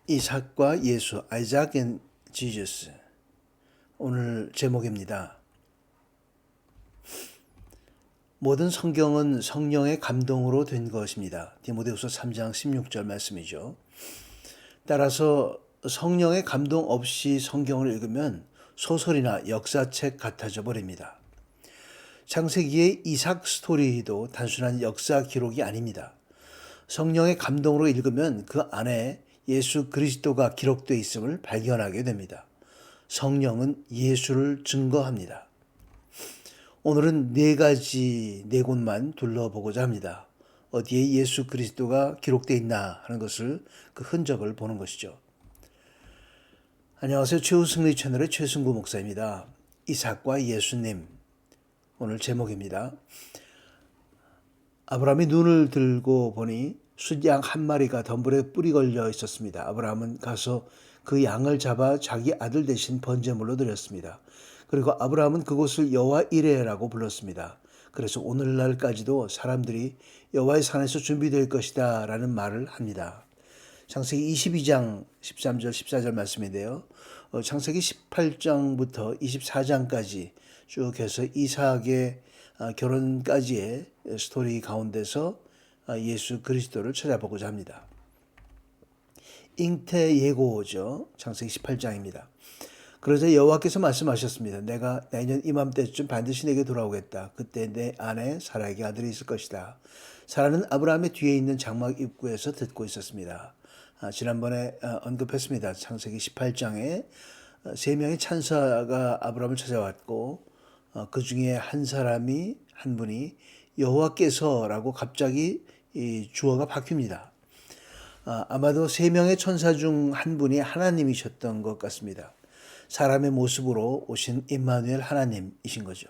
이삭과 예수, Isaac and Jesus. 오늘 제목입니다. 모든 성경은 성령의 감동으로 된 것입니다. 디모데후서 3장 16절 말씀이죠. 따라서 성령의 감동 없이 성경을 읽으면 소설이나 역사책 같아져 버립니다. 창세기의 이삭 스토리도 단순한 역사 기록이 아닙니다. 성령의 감동으로 읽으면 그 안에 예수 그리스도가 기록되어 있음을 발견하게 됩니다. 성령은 예수를 증거합니다. 오늘은 네 곳만 둘러보고자 합니다. 어디에 예수 그리스도가 기록되어 있나 하는 것을 그 흔적을 보는 것이죠. 안녕하세요. 최우승리 채널의 최승구 목사입니다. 이삭과 예수님, 오늘 제목입니다. 아브라함이 눈을 들고 보니 숫양 한 마리가 덤불에 뿔이 걸려 있었습니다. 아브라함은 가서 그 양을 잡아 자기 아들 대신 번제물로 드렸습니다. 그리고 아브라함은 그곳을 여호와 이레라고 불렀습니다. 그래서 오늘날까지도 사람들이 여호와의 산에서 준비될 것이다 라는 말을 합니다. 창세기 22장 13절 14절 말씀인데요. 창세기 18장부터 24장까지 쭉 해서 이삭의 결혼까지의 스토리 가운데서 예수 그리스도를 찾아보고자 합니다. 잉태 예고죠. 창세기 18장입니다. 그러자 여호와께서 말씀하셨습니다. 내가 내년 이맘때쯤 반드시 내게 돌아오겠다. 그때 내 아내 사라에게 아들이 있을 것이다. 사라는 아브라함의 뒤에 있는 장막 입구에서 듣고 있었습니다. 지난번에 언급했습니다. 창세기 18장에 세 명의 찬사가 아브라함을 찾아왔고 그 중에 한 분이 여호와께서라고 갑자기 이 주어가 바뀝니다. 아마도 세 명의 천사 중 한 분이 하나님이셨던 것 같습니다. 사람의 모습으로 오신 임마누엘 하나님이신 거죠.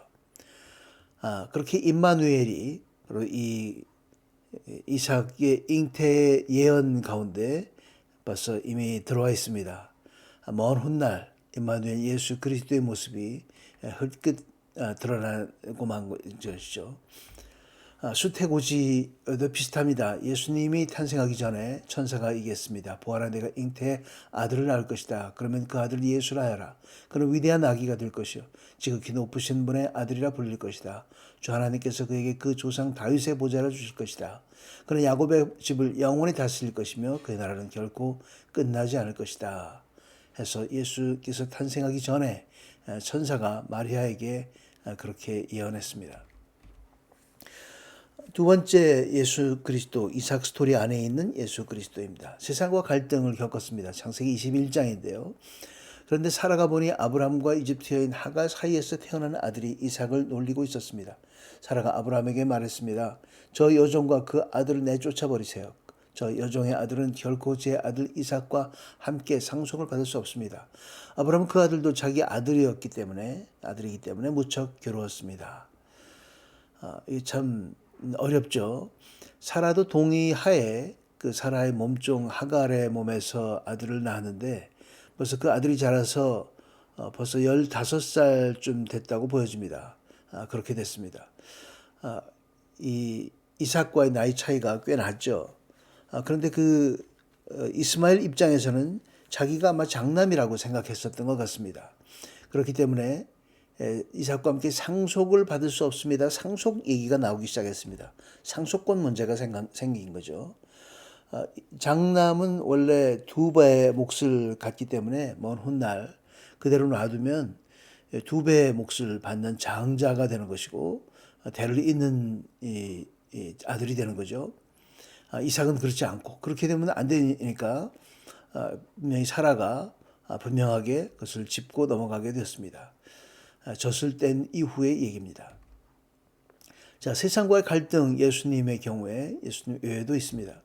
그렇게 임마누엘이 이 이삭의 잉태 예언 가운데 벌써 이미 들어와 있습니다. 먼 훗날 임마누엘 예수 그리스도의 모습이 흙끝 드러나고 만 것이죠. 수태고지도 비슷합니다. 예수님이 탄생하기 전에 천사가 얘기했습니다. 보아라, 내가 잉태에 아들을 낳을 것이다. 그러면 그 아들을 예수라 하여라. 그는 위대한 아기가 될 것이요 지극히 높으신 분의 아들이라 불릴 것이다. 주 하나님께서 그에게 그 조상 다윗의 보좌를 주실 것이다. 그는 야곱의 집을 영원히 다스릴 것이며 그의 나라는 결코 끝나지 않을 것이다. 해서 예수께서 탄생하기 전에 천사가 마리아에게 그렇게 예언했습니다. 두 번째 예수 그리스도, 이삭 스토리 안에 있는 예수 그리스도입니다. 세상과 갈등을 겪었습니다. 창세기 21장인데요. 그런데 사라가 보니 아브라함과 이집트 여인 하갈 사이에서 태어난 아들이 이삭을 놀리고 있었습니다. 사라가 아브라함에게 말했습니다. 저 여종과 그 아들을 내쫓아버리세요. 저 여종의 아들은 결코 제 아들 이삭과 함께 상속을 받을 수 없습니다. 아브라함은 그 아들도 자기 아들이기 때문에 무척 괴로웠습니다. 이 참 어렵죠. 사라도 동의하에 그 사라의 몸종 하갈의 몸에서 아들을 낳았는데 벌써 그 아들이 자라서 벌써 15살쯤 됐다고 보여집니다. 그렇게 됐습니다. 이 이삭과의 나이 차이가 꽤 났죠. 그런데 그 이스마엘 입장에서는 자기가 아마 장남이라고 생각했었던 것 같습니다. 그렇기 때문에 이삭과 함께 상속을 받을 수 없습니다. 상속 얘기가 나오기 시작했습니다. 상속권 문제가 생긴 거죠. 장남은 원래 두 배의 몫을 갖기 때문에 먼 훗날 그대로 놔두면 두 배의 몫을 받는 장자가 되는 것이고 대를 잇는 이 아들이 되는 거죠. 이삭은 그렇지 않고 그렇게 되면 안 되니까 분명히 사라가 분명하게 그것을 짚고 넘어가게 되었습니다. 젖을 뗀 이후의 얘기입니다. 자, 세상과의 갈등, 예수님의 경우에 예수님 외에도 있습니다.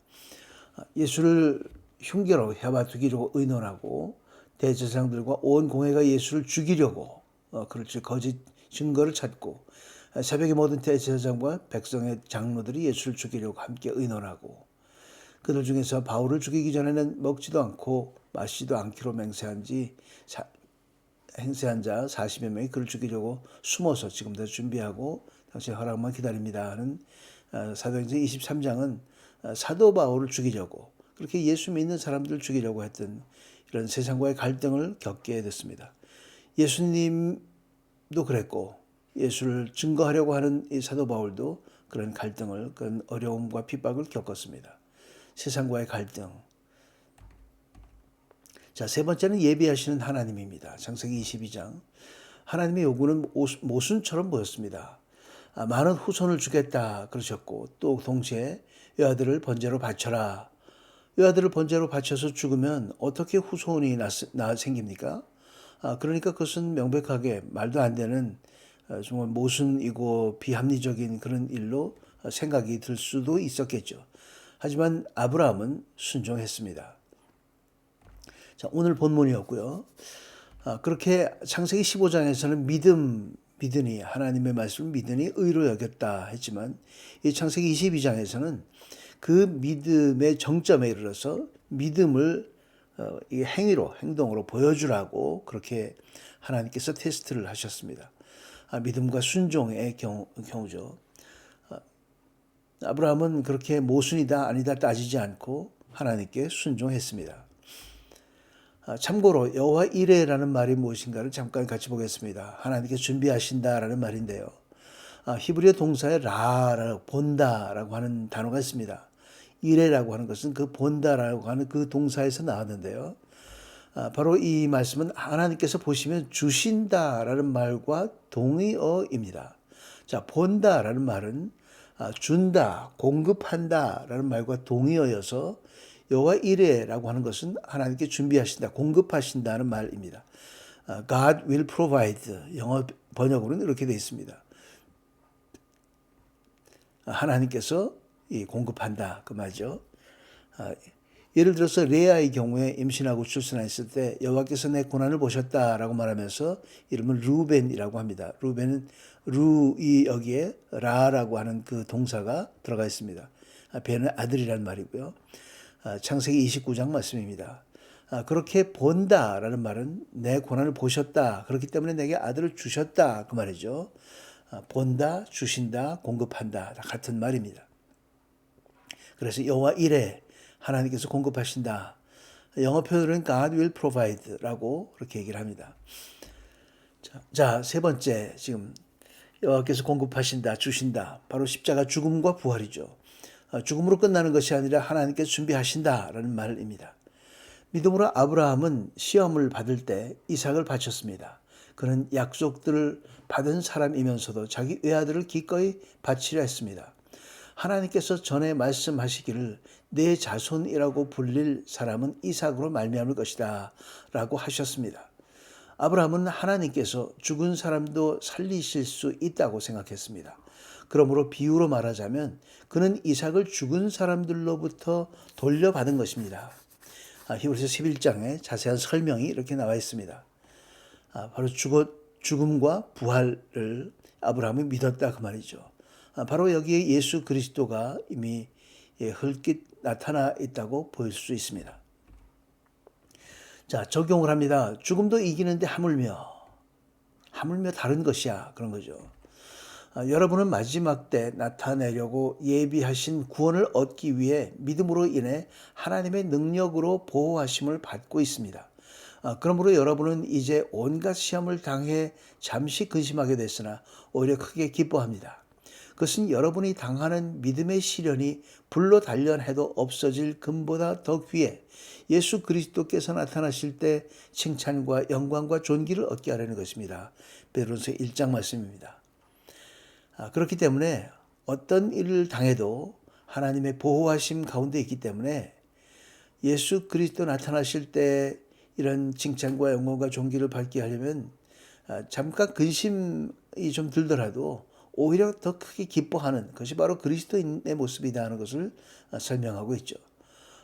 예수를 흉계로 해봐두기로 의논하고 대제사장들과 온 공회가 예수를 죽이려고 그렇지 거짓 증거를 찾고 새벽에 모든 대제사장과 백성의 장로들이 예수를 죽이려고 함께 의논하고 그들 중에서 바울을 죽이기 전에는 먹지도 않고 마시지도 않기로 행세한 자 40여 명이 그를 죽이려고 숨어서 지금도 준비하고 당신의 허락만 기다립니다 하는 사도행전 23장은 사도 바울을 죽이려고 그렇게 예수 믿는 사람들을 죽이려고 했던 이런 세상과의 갈등을 겪게 됐습니다. 예수님도 그랬고 예수를 증거하려고 하는 이 사도 바울도 그런 갈등을, 그런 어려움과 핍박을 겪었습니다. 세상과의 갈등. 자, 세 번째는 예비하시는 하나님입니다. 창세기 22장. 하나님의 요구는 모순처럼 보였습니다. 많은 후손을 주겠다 그러셨고 또 동시에 여아들을 번제로 바쳐라. 여아들을 번제로 바쳐서 죽으면 어떻게 후손이 생깁니까? 그러니까 그것은 명백하게 말도 안 되는 정말 모순이고 비합리적인 그런 일로 생각이 들 수도 있었겠죠. 하지만 아브라함은 순종했습니다. 자, 오늘 본문이었고요. 그렇게 창세기 15장에서는 믿으니 하나님의 말씀을 믿으니 의로 여겼다 했지만 이 창세기 22장에서는 그 믿음의 정점에 이르러서 믿음을 행동으로 보여주라고 그렇게 하나님께서 테스트를 하셨습니다. 믿음과 순종의 경우죠. 아브라함은 그렇게 모순이다 아니다 따지지 않고 하나님께 순종했습니다. 참고로 여호와 이레라는 말이 무엇인가를 잠깐 같이 보겠습니다. 하나님께 준비하신다라는 말인데요. 히브리어 동사에 라라고 본다라고 하는 단어가 있습니다. 이레라고 하는 것은 그 본다라고 하는 그 동사에서 나왔는데요. 바로 이 말씀은 하나님께서 보시면 주신다라는 말과 동의어입니다. 자, 본다라는 말은 준다, 공급한다라는 말과 동의어여서 여호와 이레라고 하는 것은 하나님께 준비하신다, 공급하신다는 말입니다. God will provide, 영어 번역으로는 이렇게 되어 있습니다. 하나님께서 공급한다 그 말이죠. 예를 들어서 레아의 경우에 임신하고 출산했을 때 여호와께서 내 고난을 보셨다라고 말하면서 이름은 루벤이라고 합니다. 루벤은 루이 여기에 라라고 하는 그 동사가 들어가 있습니다. 배는 아들이라는 말이고요. 창세기 29장 말씀입니다. 그렇게 본다라는 말은 내 고난을 보셨다. 그렇기 때문에 내게 아들을 주셨다 그 말이죠. 본다, 주신다, 공급한다 다 같은 말입니다. 그래서 여호와 이레 하나님께서 공급하신다. 영어 표현은 God will provide라고 그렇게 얘기를 합니다. 자, 세 번째 지금 여호와께서 공급하신다, 주신다. 바로 십자가 죽음과 부활이죠. 죽음으로 끝나는 것이 아니라 하나님께서 준비하신다라는 말입니다. 믿음으로 아브라함은 시험을 받을 때 이삭을 바쳤습니다. 그는 약속들을 받은 사람이면서도 자기 외아들을 기꺼이 바치려 했습니다. 하나님께서 전에 말씀하시기를 내 자손이라고 불릴 사람은 이삭으로 말미암을 것이다 라고 하셨습니다. 아브라함은 하나님께서 죽은 사람도 살리실 수 있다고 생각했습니다. 그러므로 비유로 말하자면 그는 이삭을 죽은 사람들로부터 돌려받은 것입니다. 히브리서 11장에 자세한 설명이 이렇게 나와 있습니다. 바로 죽음과 부활을 아브라함이 믿었다 그 말이죠. 바로 여기에 예수 그리스도가 이미 헐깃 나타나 있다고 볼 수 있습니다. 자, 적용을 합니다. 죽음도 이기는데 하물며 다른 것이야 그런 거죠. 여러분은 마지막 때 나타내려고 예비하신 구원을 얻기 위해 믿음으로 인해 하나님의 능력으로 보호하심을 받고 있습니다. 그러므로 여러분은 이제 온갖 시험을 당해 잠시 근심하게 됐으나 오히려 크게 기뻐합니다. 그것은 여러분이 당하는 믿음의 시련이 불로 단련해도 없어질 금보다 더 귀해 예수 그리스도께서 나타나실 때 칭찬과 영광과 존귀를 얻게 하려는 것입니다. 베드로서 1장 말씀입니다. 그렇기 때문에 어떤 일을 당해도 하나님의 보호하심 가운데 있기 때문에 예수 그리스도 나타나실 때 이런 칭찬과 영광과 존귀를 받게 하려면 잠깐 근심이 좀 들더라도 오히려 더 크게 기뻐하는 것이 바로 그리스도인의 모습이다 하는 것을 설명하고 있죠.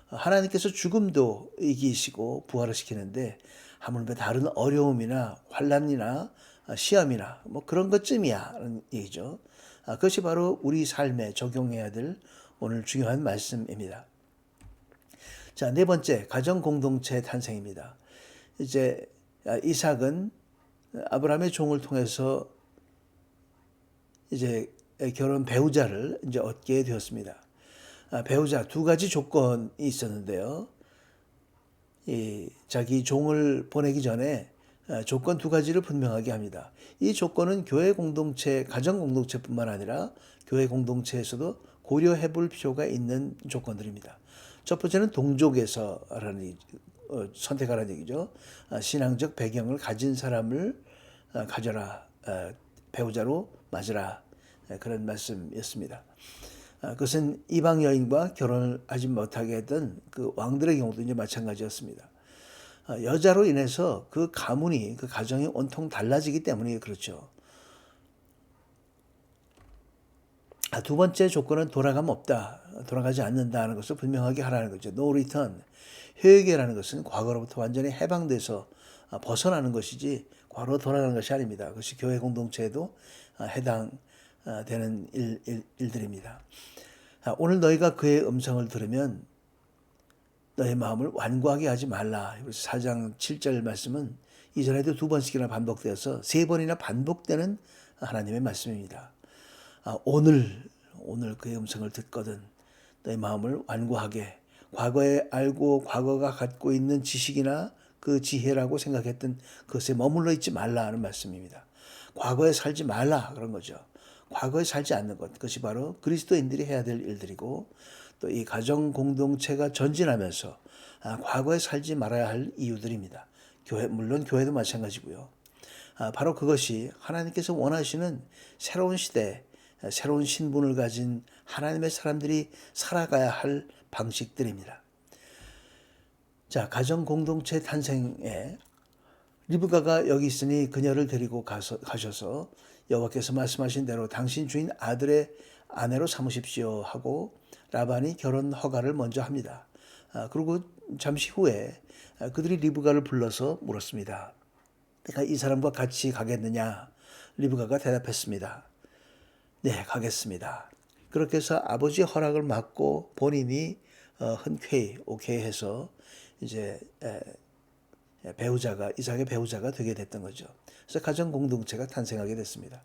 하나님께서 죽음도 이기시고 부활을 시키는데 하물며 다른 어려움이나 환난이나 시험이나 뭐 그런 것쯤이야 라는 얘기죠. 그것이 바로 우리 삶에 적용해야 될 오늘 중요한 말씀입니다. 자, 네 번째, 가정 공동체 탄생입니다. 이제 이삭은 아브라함의 종을 통해서 이제 결혼 배우자를 이제 얻게 되었습니다. 배우자 두 가지 조건이 있었는데요. 자기 종을 보내기 전에 조건 두 가지를 분명하게 합니다. 이 조건은 교회 공동체, 가정 공동체뿐만 아니라 교회 공동체에서도 고려해 볼 필요가 있는 조건들입니다. 첫 번째는 동족에서라는 선택하라는 얘기죠. 신앙적 배경을 가진 사람을 가져라, 배우자로 맞으라, 그런 말씀이었습니다. 그것은 이방 여인과 결혼을 하지 못하게 했던 그 왕들의 경우도 이제 마찬가지였습니다. 여자로 인해서 그 가문이, 그 가정이 온통 달라지기 때문에 그렇죠. 두 번째 조건은 돌아감 없다, 돌아가지 않는다는 것을 분명하게 하라는 거죠. No return. 회개라는 것은 과거로부터 완전히 해방돼서 벗어나는 것이지 과거로 돌아가는 것이 아닙니다. 그것이 교회 공동체에도 해당되는 일들입니다. 오늘 너희가 그의 음성을 들으면 너의 마음을 완고하게 하지 말라. 4장 7절 말씀은 이전에도 두 번씩이나 반복되어서 세 번이나 반복되는 하나님의 말씀입니다. 오늘 그의 음성을 듣거든 너의 마음을 완고하게, 과거에 알고 과거가 갖고 있는 지식이나 그 지혜라고 생각했던 그것에 머물러 있지 말라 하는 말씀입니다. 과거에 살지 말라 그런 거죠. 과거에 살지 않는 것, 그것이 바로 그리스도인들이 해야 될 일들이고, 또 이 가정 공동체가 전진하면서 과거에 살지 말아야 할 이유들입니다. 물론 교회도 마찬가지고요. 바로 그것이 하나님께서 원하시는 새로운 시대, 새로운 신분을 가진 하나님의 사람들이 살아가야 할 방식들입니다. 자, 가정 공동체 탄생에 리브가가 여기 있으니 그녀를 데리고 가셔서 여호와께서 말씀하신 대로 당신 주인 아들의 아내로 삼으십시오 하고 라반이 결혼 허가를 먼저 합니다. 그리고 잠시 후에 그들이 리브가를 불러서 물었습니다. 내가 이 사람과 같이 가겠느냐? 리브가가 대답했습니다. 네, 가겠습니다. 그렇게 해서 아버지의 허락을 받고 본인이 흔쾌히 오케이 해서 이제 이삭의 배우자가 되게 됐던 거죠. 그래서 가정 공동체가 탄생하게 됐습니다.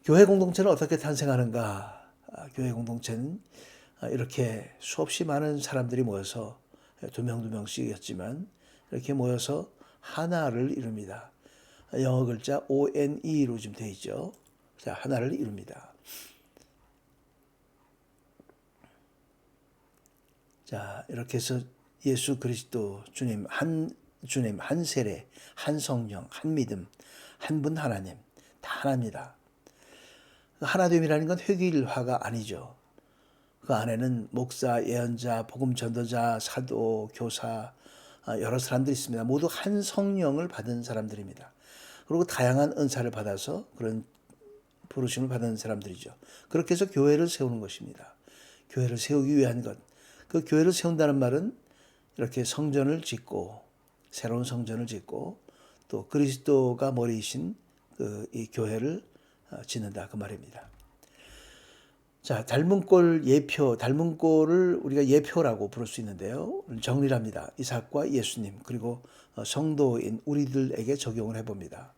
교회 공동체는 어떻게 탄생하는가? 교회 공동체는 이렇게 수없이 많은 사람들이 모여서 두 명씩이었지만 이렇게 모여서 하나를 이룹니다. 영어 글자 ONE로 좀 되어 있죠. 자, 하나를 이룹니다. 자, 이렇게 해서 예수 그리스도 주님, 한 세례, 한 성령, 한 믿음, 한 분 하나님, 다 하나입니다. 하나됨이라는 건 획일화가 아니죠. 그 안에는 목사, 예언자, 복음 전도자, 사도, 교사, 여러 사람들이 있습니다. 모두 한 성령을 받은 사람들입니다. 그리고 다양한 은사를 받아서 그런 부르심을 받은 사람들이죠. 그렇게 해서 교회를 세우는 것입니다. 교회를 세우기 위한 것. 그 교회를 세운다는 말은 이렇게 성전을 짓고, 새로운 성전을 짓고, 또 그리스도가 머리이신 이 교회를 짓는다 그 말입니다. 자, 닮은 꼴을 우리가 예표라고 부를 수 있는데요. 정리를 합니다. 이삭과 예수님, 그리고 성도인 우리들에게 적용을 해봅니다.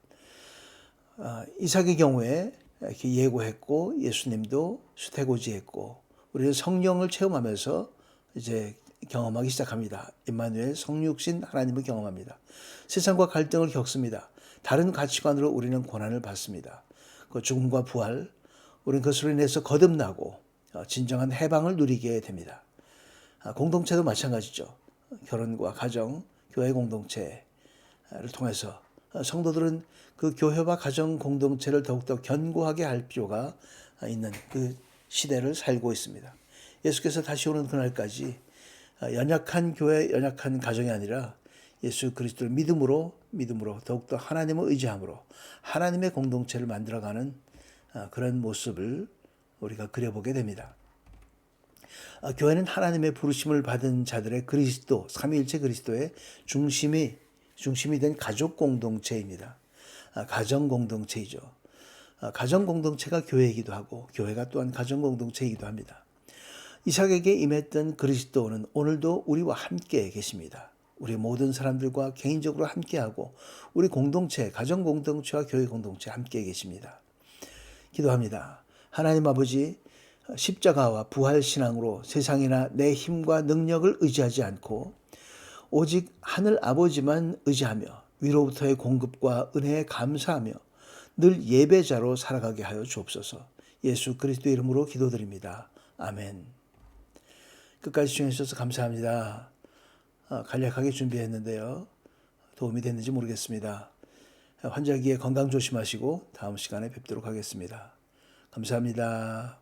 이삭의 경우에 이렇게 예고했고, 예수님도 수태고지했고, 우리는 성령을 체험하면서 이제 경험하기 시작합니다. 임마누엘 성육신 하나님을 경험합니다. 세상과 갈등을 겪습니다. 다른 가치관으로 우리는 고난을 받습니다. 그 죽음과 부활, 우리는 그것으로 인해서 거듭나고 진정한 해방을 누리게 됩니다. 공동체도 마찬가지죠. 결혼과 가정, 교회 공동체를 통해서 성도들은 그 교회와 가정 공동체를 더욱더 견고하게 할 필요가 있는 그 시대를 살고 있습니다. 예수께서 다시 오는 그날까지 연약한 교회, 연약한 가정이 아니라 예수 그리스도를 믿음으로 더욱더 하나님을 의지함으로 하나님의 공동체를 만들어가는 그런 모습을 우리가 그려보게 됩니다. 교회는 하나님의 부르심을 받은 자들의 그리스도, 삼위일체 그리스도의 중심이 된 가족 공동체입니다. 가정 공동체이죠. 가정 공동체가 교회이기도 하고 교회가 또한 가정 공동체이기도 합니다. 이삭에게 임했던 그리스도는 오늘도 우리와 함께 계십니다. 우리 모든 사람들과 개인적으로 함께하고 우리 공동체, 가정 공동체와 교회 공동체 함께 계십니다. 기도합니다. 하나님 아버지, 십자가와 부활 신앙으로 세상이나 내 힘과 능력을 의지하지 않고 오직 하늘 아버지만 의지하며 위로부터의 공급과 은혜에 감사하며 늘 예배자로 살아가게 하여 주옵소서. 예수 그리스도 이름으로 기도드립니다. 아멘. 끝까지 시청해 주셔서 감사합니다. 간략하게 준비했는데요. 도움이 됐는지 모르겠습니다. 환절기에 건강 조심하시고 다음 시간에 뵙도록 하겠습니다. 감사합니다.